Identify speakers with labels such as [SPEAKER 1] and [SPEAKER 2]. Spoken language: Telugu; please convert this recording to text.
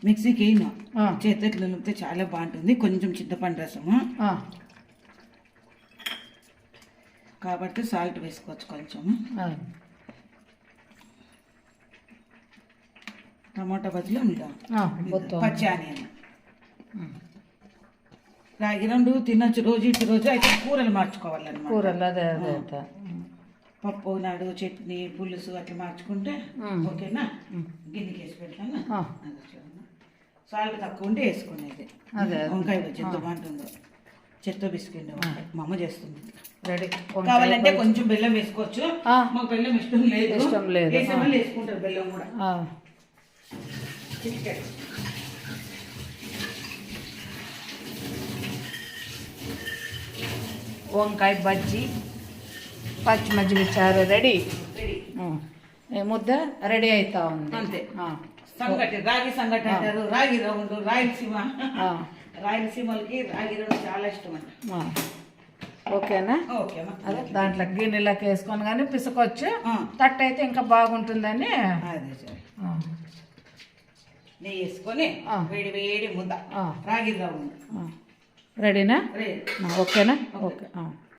[SPEAKER 1] మిక్సీకి వేయను, చేతికి నలిపితే చాలా బాగుంటుంది. కొంచెం చింతపండు రసము కాబట్టి సాల్ట్ వేసుకోవచ్చు కొంచెము. టమాటా బదులు పచ్చి ఆనియన్. రాగి రెండు తినొచ్చు రోజు ఇటు రోజు, అయితే కూరలు మార్చుకోవాలన్నమాట.
[SPEAKER 2] కూరలు అదే అదే
[SPEAKER 1] పప్పు నాడు చట్నీ పులుసు అట్లా మార్చుకుంటే ఓకేనా. గిన్నెకి వేసి పెడతాను. సాల్ట్ తక్కువ ఉంటే వేసుకునేది. అదే వంకాయ ఎంత బాగుంటుందో, చెత్త బిస్కెట్ మా అమ్మ చేస్తుంది. రెడీ. కావాలంటే కొంచెం బెల్లం వేసుకోవచ్చు. మాకు బెల్లం ఇష్టం లేదు, వేసే వాళ్ళు వేసుకుంటారు బెల్లం కూడా.
[SPEAKER 2] వంకాయ బజ్జీ పచ్చిమిర్చి చారు రెడీ. ముద్ద రెడీ అవుతా ఉంది.
[SPEAKER 1] అంతే. సంగటి, రాగి సంగటి అంటారు, రాగి రౌండ్, రాయలసీమ. రాయలసీమలకి రాగి రౌండ్ చాలా ఇష్టం అంట.
[SPEAKER 2] ఓకేనా?
[SPEAKER 1] ఓకేమా.
[SPEAKER 2] అదే దాంట్లో గిన్నెలోకి వేసుకొని కానీ పిసుకొచ్చు. తట్టు అయితే ఇంకా బాగుంటుందని
[SPEAKER 1] అదే సరే. నెయ్యి వేసుకొని వేడి వేడి ముద్ద రాగి రౌండ్
[SPEAKER 2] రెడీనా?
[SPEAKER 1] రెడీ.
[SPEAKER 2] ఓకేనా? ఓకే.